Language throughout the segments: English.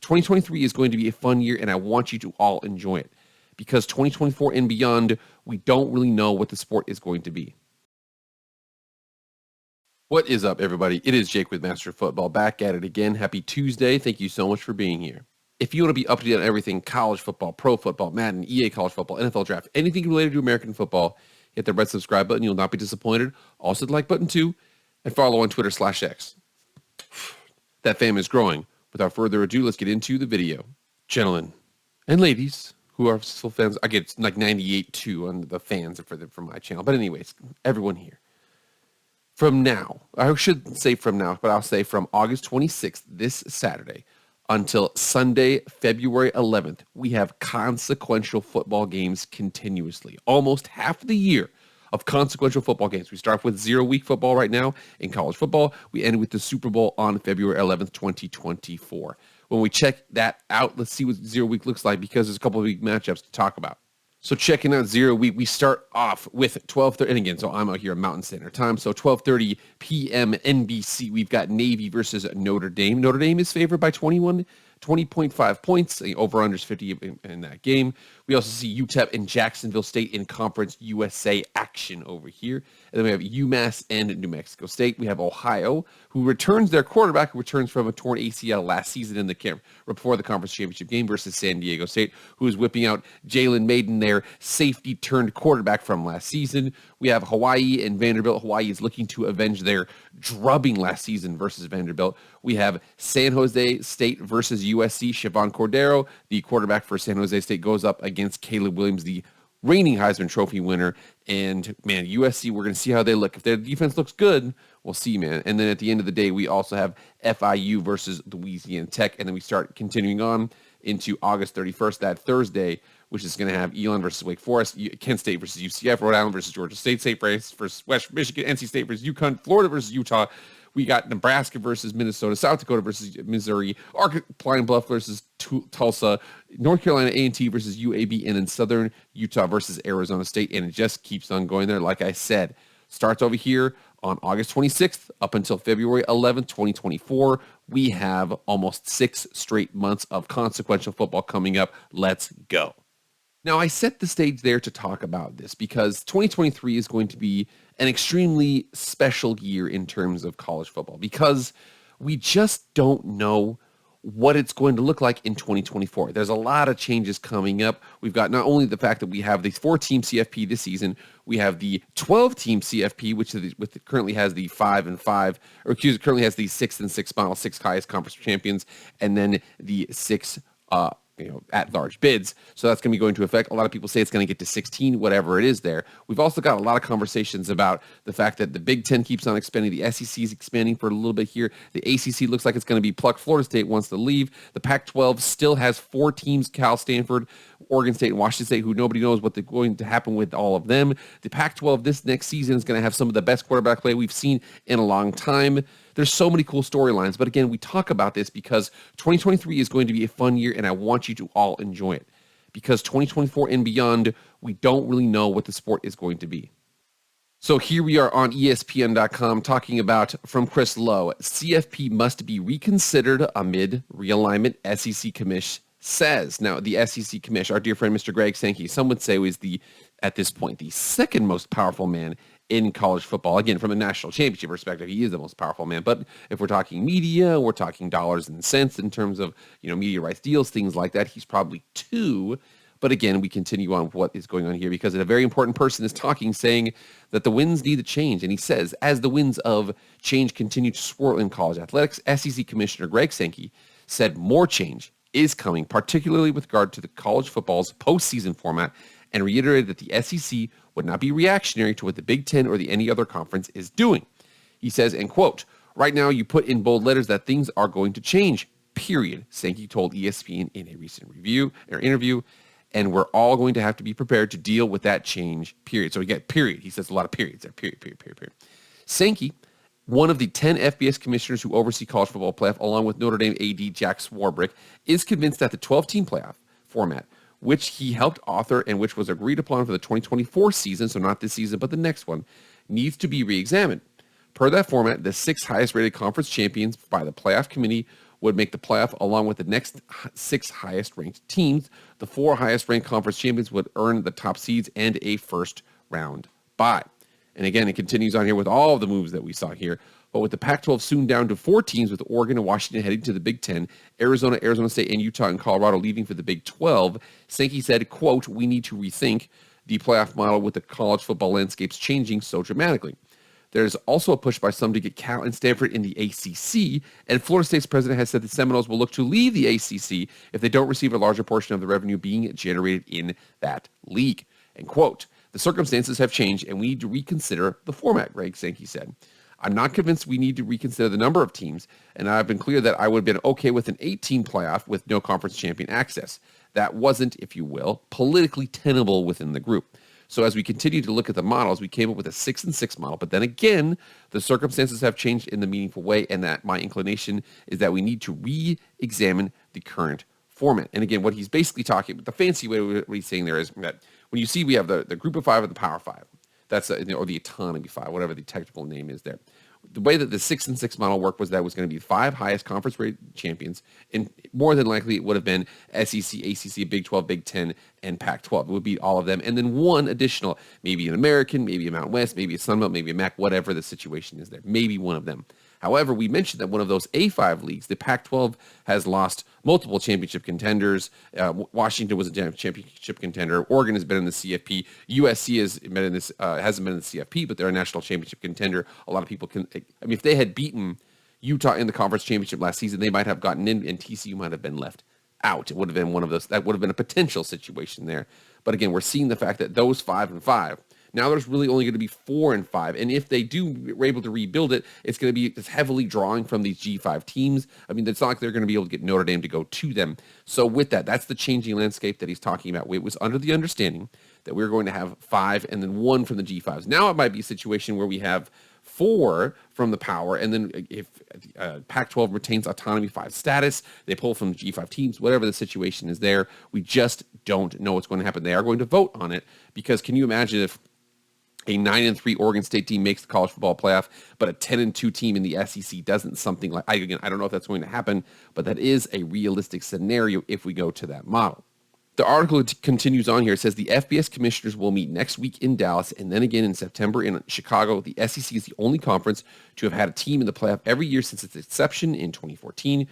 2023 is going to be a fun year, and I want you to all enjoy it. Because 2024 and beyond, we don't really know what the sport is going to be. What is up, everybody? It is Jake with Master Football, back at it again. Happy Tuesday. Thank you so much for being here. If you want to be up to date on everything college football, pro football, Madden, EA college football, NFL draft, anything related to American football, hit the red subscribe button. You'll not be disappointed. Also the like button too, and follow on Twitter /X. That fam is growing. Without further ado, let's get into the video. Gentlemen and ladies who are still fans, I get like 98.2 on the fans for my channel. But anyways, everyone here. From now, I shouldn't say from now, but I'll say from August 26th, this Saturday, until Sunday, February 11th, we have consequential football games continuously. Almost half the year of consequential football games. We start with 0-week football right now in college football. We end with the Super Bowl on February 11th, 2024. When we check that out, let's see what 0-week looks like, because there's a couple of week matchups to talk about. So checking out 0-week, we start off with 12:30, and again, so I'm out here at Mountain Standard Time, so 12:30 p.m. NBC, we've got Navy versus Notre Dame. Notre Dame is favored by 20.5 points. The over-under is 50 in that game. We also see UTEP and Jacksonville State in Conference USA action over here. And then we have UMass and New Mexico State. We have Ohio, who returns their quarterback, who returns from a torn ACL last season in the camp before the conference championship game, versus San Diego State, who is whipping out Jalen Maiden, their safety-turned quarterback from last season. We have Hawaii and Vanderbilt. Hawaii is looking to avenge their drubbing last season versus Vanderbilt. We have San Jose State versus USC. Siobhan Cordero, the quarterback for San Jose State, goes up against Caleb Williams, the reigning Heisman Trophy winner. And, man, USC, we're going to see how they look. If their defense looks good, we'll see, man. And then at the end of the day, we also have FIU versus Louisiana Tech. And then we start continuing on into August 31st, that Thursday, which is going to have Elon versus Wake Forest, Kent State versus UCF, Rhode Island versus Georgia State, State versus West Michigan, NC State versus UConn, Florida versus Utah. We got Nebraska versus Minnesota, South Dakota versus Missouri, Pine Bluff versus Tulsa, North Carolina A&T versus UAB, and then Southern Utah versus Arizona State. And it just keeps on going there. Like I said, starts over here on August 26th up until February 11th, 2024. We have almost 6 straight months of consequential football coming up. Let's go. Now, I set the stage there to talk about this because 2023 is going to be an extremely special year in terms of college football, because we just don't know what it's going to look like in 2024. There's a lot of changes coming up. We've got not only the fact that we have the 4-team CFP this season, we have the 12-team CFP, which currently has the 5-5, or currently has the 6-6 final, 6 highest conference champions, and then the 6 at-large bids. So that's going to be going to affect. A lot of people say it's going to get to 16, whatever it is there. We've also got a lot of conversations about the fact that the Big Ten keeps on expanding. The SEC is expanding for a little bit here. The ACC looks like it's going to be plucked. Florida State wants to leave. The Pac-12 still has 4 teams, Cal, Stanford, Oregon State, and Washington State, who nobody knows what's going to happen with all of them. The Pac-12 this next season is going to have some of the best quarterback play we've seen in a long time. There's so many cool storylines. But again, we talk about this because 2023 is going to be a fun year, and I want you to all enjoy it. Because 2024 and beyond, we don't really know what the sport is going to be. So here we are on ESPN.com talking about, from Chris Lowe, CFP must be reconsidered amid realignment, SEC commish says. Now, the SEC commish, our dear friend Mr. Greg Sankey, some would say was at this point, the second most powerful man in college football. Again, from a national championship perspective, he is the most powerful man. But if we're talking media, we're talking dollars and cents in terms of, media rights deals, things like that, he's probably 2. But again, we continue on what is going on here because a very important person is talking, saying that the winds need to change. And he says, as the winds of change continue to swirl in college athletics, SEC Commissioner Greg Sankey said more change is coming, particularly with regard to the college football's postseason format, and reiterated that the SEC would not be reactionary to what the Big Ten or any other conference is doing. He says, and quote, right now you put in bold letters that things are going to change, period, Sankey told ESPN in a recent interview, and we're all going to have to be prepared to deal with that change, period. So we get period. He says a lot of periods there, period. Sankey, one of the 10 FBS commissioners who oversee college football playoff, along with Notre Dame AD Jack Swarbrick, is convinced that the 12-team playoff format, which he helped author and which was agreed upon for the 2024 season, so not this season, but the next one, needs to be re-examined. Per that format, the 6 highest-rated conference champions by the playoff committee would make the playoff along with the next 6 highest ranked teams. The 4 highest ranked conference champions would earn the top seeds and a first round bye. And again, it continues on here with all of the moves that we saw here. But with the Pac-12 soon down to 4 teams, with Oregon and Washington heading to the Big Ten, Arizona, Arizona State, and Utah and Colorado leaving for the Big 12, Sankey said, quote, "We need to rethink the playoff model with the college football landscapes changing so dramatically." There's also a push by some to get Cal and Stanford in the ACC, and Florida State's president has said the Seminoles will look to leave the ACC if they don't receive a larger portion of the revenue being generated in that league. And quote, "The circumstances have changed and we need to reconsider the format," Greg Sankey said. "I'm not convinced we need to reconsider the number of teams, and I've been clear that I would have been okay with an 8-team playoff with no conference champion access. That wasn't, if you will, politically tenable within the group. So as we continue to look at the models, we came up with a 6-6 model. But then again, the circumstances have changed in the meaningful way, and that my inclination is that we need to re-examine the current format." And again, what he's basically talking, the fancy way what he's saying there is that when you see we have the group of 5 of the Power 5, that's or the Autonomy 5, whatever the technical name is there. The way that the 6-6 model worked was that it was going to be 5 highest conference rated champions, and more than likely it would have been SEC, ACC, Big 12, Big 10, and Pac-12. It would beat all of them, and then one additional, maybe an American, maybe a Mountain West, maybe a Sun Belt, maybe a MAC, whatever the situation is there, maybe one of them. However, we mentioned that one of those A5 leagues, the Pac-12, has lost multiple championship contenders. Washington was a championship contender. Oregon has been in the CFP. USC has been in this, hasn't been in the CFP, but they're a national championship contender. A lot of people can, I mean, if they had beaten Utah in the conference championship last season, they might have gotten in, and TCU might have been left out. It would have been one of those, that would have been a potential situation there. But again, we're seeing the fact that those 5 and 5, now there's really only going to be 4 and 5. And if they were able to rebuild it, it's going to be heavily drawing from these G5 teams. I mean, it's not like they're going to be able to get Notre Dame to go to them. So with that, that's the changing landscape that he's talking about. It was under the understanding that we were going to have 5 and then 1 from the G5s. Now it might be a situation where we have 4 from the Power, and then if Pac-12 retains Autonomy 5 status, they pull from the G5 teams, whatever the situation is there. We just don't know what's going to happen. They are going to vote on it, because can you imagine if a 9-3 Oregon State team makes the college football playoff, but a 10-2 team in the SEC doesn't? Something like, I don't know if that's going to happen, but that is a realistic scenario if we go to that model. The article continues on here. It says the FBS commissioners will meet next week in Dallas and then again in September in Chicago. The SEC is the only conference to have had a team in the playoff every year since its inception in 2014.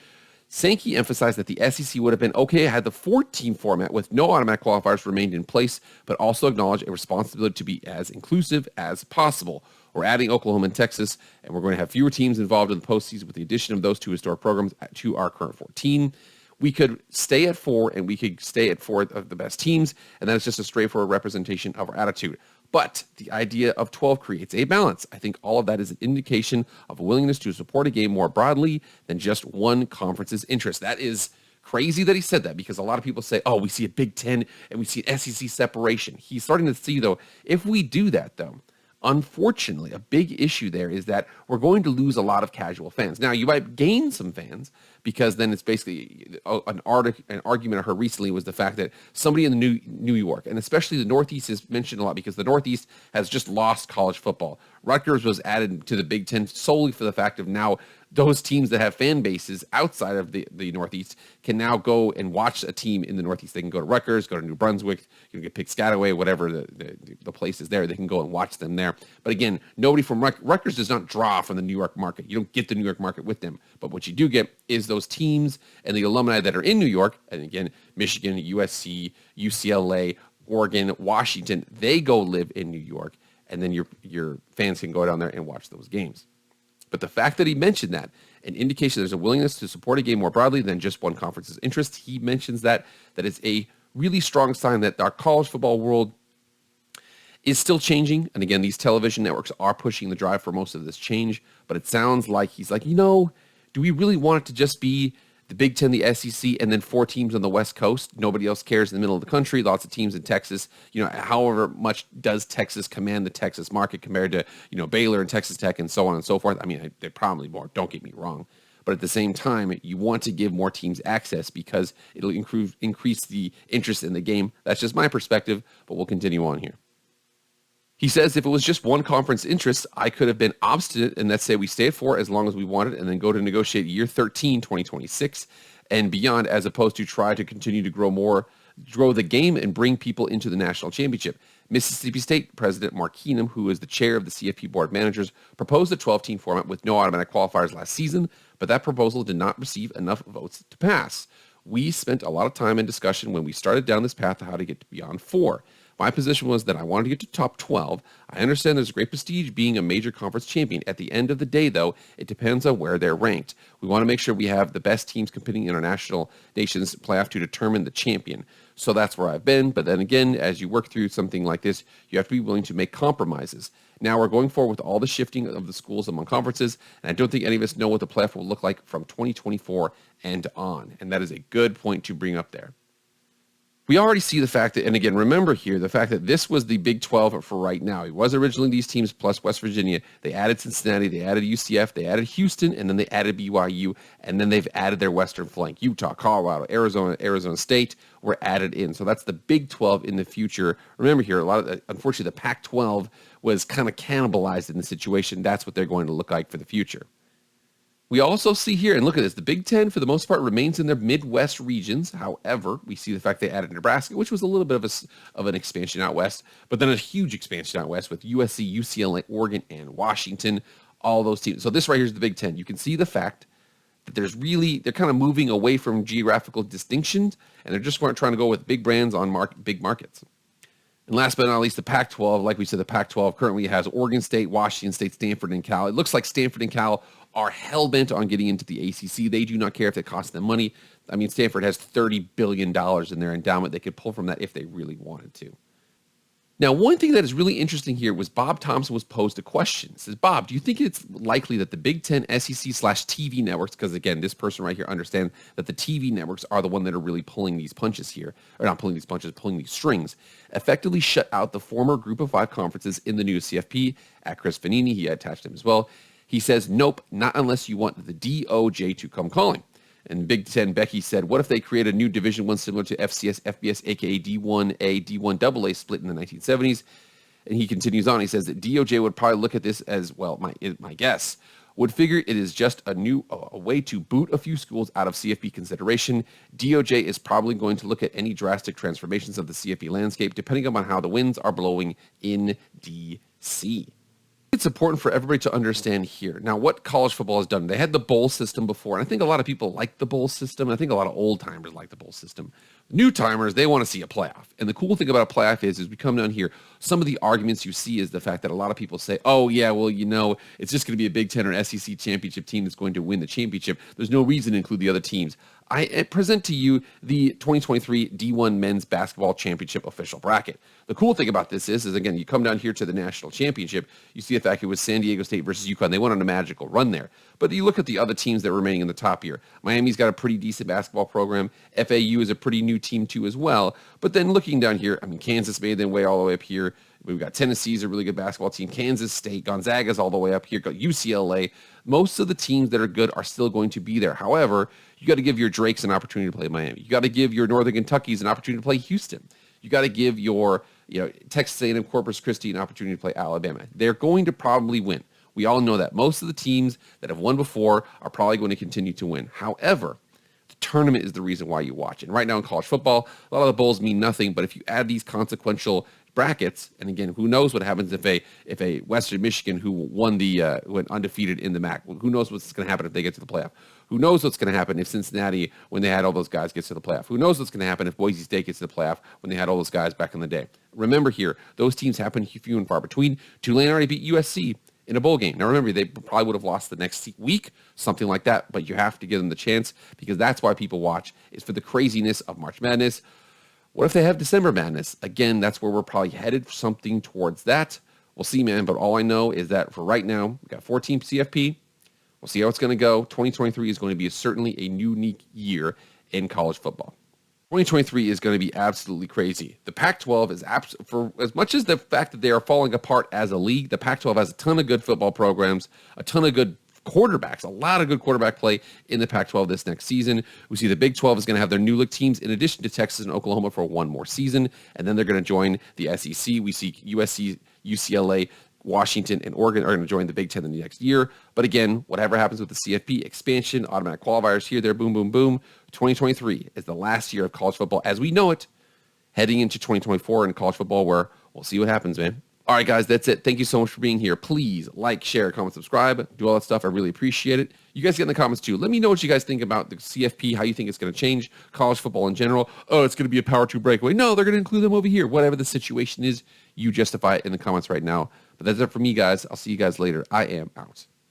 Sankey emphasized that the SEC would have been okay had the 4-team format with no automatic qualifiers remained in place, but also acknowledged a responsibility to be as inclusive as possible. We're adding Oklahoma and Texas, and we're going to have fewer teams involved in the postseason with the addition of those 2 historic programs to our current 14. We could stay at 4, and we could stay at 4 of the best teams, and that is just a straightforward representation of our attitude. But the idea of 12 creates a balance. I think all of that is an indication of a willingness to support a game more broadly than just one conference's interest. That is crazy that he said that, because a lot of people say, oh, we see a Big Ten and we see an SEC separation. He's starting to see, though, if we do that, though, unfortunately, a big issue there is that we're going to lose a lot of casual fans. Now, you might gain some fans, because then it's basically an argument I heard recently was the fact that somebody in the New York, and especially the Northeast, is mentioned a lot because the Northeast has just lost college football. Rutgers was added to the Big Ten solely for the fact of now those teams that have fan bases outside of the Northeast can now go and watch a team in the Northeast. They can go to Rutgers, go to New Brunswick, you can get Piscataway, whatever the place is there. They can go and watch them there. But again, nobody from Rutgers does not draw from the New York market. You don't get the New York market with them. But what you do get is those teams and the alumni that are in New York, and again, Michigan, USC, UCLA, Oregon, Washington, they go live in New York, and then your fans can go down there and watch those games. But the fact that he mentioned that, an indication there's a willingness to support a game more broadly than just one conference's interest, he mentions that is a really strong sign that our college football world is still changing. And again, these television networks are pushing the drive for most of this change, but it sounds like he's like, do we really want it to just be the Big Ten, the SEC, and then 4 teams on the West Coast? Nobody else cares in the middle of the country. Lots of teams in Texas. However much does Texas command the Texas market compared to, Baylor and Texas Tech and so on and so forth? I mean, they're probably more, don't get me wrong. But at the same time, you want to give more teams access because it'll increase the interest in the game. That's just my perspective, but we'll continue on here. He says if it was just one conference interest, I could have been obstinate and let's say we stay at 4 as long as we wanted and then go to negotiate year 13, 2026 and beyond, as opposed to try to continue to grow the game and bring people into the national championship. Mississippi State President Mark Keenum, who is the chair of the CFP Board of Managers, proposed a 12-team format with no automatic qualifiers last season, but that proposal did not receive enough votes to pass. We spent a lot of time and discussion when we started down this path of how to get to beyond 4. My position was that I wanted to get to top 12. I understand there's great prestige being a major conference champion. At the end of the day, though, it depends on where they're ranked. We want to make sure we have the best teams competing in our national nations playoff to determine the champion. So that's where I've been. But then again, as you work through something like this, you have to be willing to make compromises. Now we're going forward with all the shifting of the schools among conferences, and I don't think any of us know what the playoff will look like from 2024 and on. And that is a good point to bring up there. We already see the fact that, and again, remember here, the fact that this was the Big 12 for right now. It was originally these teams plus West Virginia. They added Cincinnati, they added UCF, they added Houston, and then they added BYU, and then they've added their western flank. Utah, Colorado, Arizona State were added in. So that's the Big 12 in the future. Remember here, unfortunately, the Pac-12 was kind of cannibalized in the situation. That's what they're going to look like for the future. We also see here, and look at this, the Big Ten, for the most part, remains in their Midwest regions. However, we see the fact they added Nebraska, which was a little bit of an expansion out west, but then a huge expansion out west with USC, UCLA, Oregon, and Washington, all those teams. So this right here is the Big Ten. You can see the fact that they're kind of moving away from geographical distinctions, and they're just trying to go with big brands on big markets. And last but not least, the Pac-12. Like we said, the Pac-12 currently has Oregon State, Washington State, Stanford, and Cal. It looks like Stanford and Cal are hell-bent on getting into the ACC. They do not care if it costs them money. I mean, Stanford has $30 billion in their endowment. They could pull from that if they really wanted to. Now, one thing that is really interesting here was Bob Thompson was posed a question. He says, Bob, do you think it's likely that the Big Ten SEC/TV networks, because again, this person right here understands that the TV networks are the one that are really pulling these punches here, or not pulling these punches, pulling these strings, effectively shut out the former Group of 5 conferences in the new CFP? At Chris Vanini, he attached him as well. He says, nope, not unless you want the DOJ to come calling. And Big Ten Becky said, what if they create a new Division I similar to FCS, FBS, aka D1A, D1AA split in the 1970s? And he continues on. He says that DOJ would probably look at this as, well, my guess, would figure it is just a way to boot a few schools out of CFP consideration. DOJ is probably going to look at any drastic transformations of the CFP landscape, depending upon how the winds are blowing in DC. It's important for everybody to understand here. Now, what college football has done, they had the bowl system before, and I think a lot of people like the bowl system. I think a lot of old timers like the bowl system. New timers, they want to see a playoff. And the cool thing about a playoff is we come down here, some of the arguments you see is the fact that a lot of people say, oh, yeah, well, it's just going to be a Big Ten or SEC championship team that's going to win the championship. There's no reason to include the other teams. I present to you the 2023 D1 Men's Basketball Championship official bracket. The cool thing about this is again, you come down here to the national championship, you see the fact it was San Diego State versus UConn. They went on a magical run there. But you look at the other teams that are remaining in the top here. Miami's got a pretty decent basketball program. FAU is a pretty new team too as well. But then looking down here, I mean, Kansas made their way all the way up here. We've got Tennessee's a really good basketball team. Kansas State, Gonzaga's all the way up here. Got UCLA. Most of the teams that are good are still going to be there. However, you got to give your Drakes an opportunity to play Miami. You got to give your Northern Kentuckys an opportunity to play Houston. You got to give your Texas A&M, Corpus Christi an opportunity to play Alabama. They're going to probably win. We all know that. Most of the teams that have won before are probably going to continue to win. However, the tournament is the reason why you watch. And right now in college football, a lot of the bowls mean nothing, but if you add these consequential brackets, and again, who knows what happens if a Western Michigan who went undefeated in the MAC, who knows what's going to happen if they get to the playoff? Who knows what's going to happen if Cincinnati, when they had all those guys, gets to the playoff? Who knows what's going to happen if Boise State gets to the playoff when they had all those guys back in the day? Remember here, those teams happen few and far between. Tulane already beat USC in a bowl game. Now remember, they probably would have lost the next week, something like that, but you have to give them the chance because that's why people watch, is for the craziness of March Madness. What if they have December Madness? Again, that's where we're probably headed, something towards that. We'll see, man, but all I know is that for right now, we got 14 CFP. We'll see how it's going to go. 2023 is going to be certainly a unique year in college football. 2023 is going to be absolutely crazy. The Pac-12 is, for as much as the fact that they are falling apart as a league, the Pac-12 has a ton of good football programs, a ton of good quarterbacks, a lot of good quarterback play in the Pac-12 this next season. We see the Big 12 is going to have their new look teams in addition to Texas and Oklahoma for one more season, and then they're going to join the SEC. We see USC, UCLA, Washington, and Oregon are going to join the Big Ten in the next year. But again, whatever happens with the CFP, expansion, automatic qualifiers here, there, boom, boom, boom. 2023 is the last year of college football as we know it, heading into 2024 in college football, where we'll see what happens, man. All right, guys, that's it. Thank you so much for being here. Please like, share, comment, subscribe, do all that stuff. I really appreciate it. You guys get in the comments, too. Let me know what you guys think about the CFP, how you think it's going to change college football in general. Oh, it's going to be a power two breakaway. No, they're going to include them over here. Whatever the situation is, you justify it in the comments right now. But that's it for me, guys. I'll see you guys later. I am out.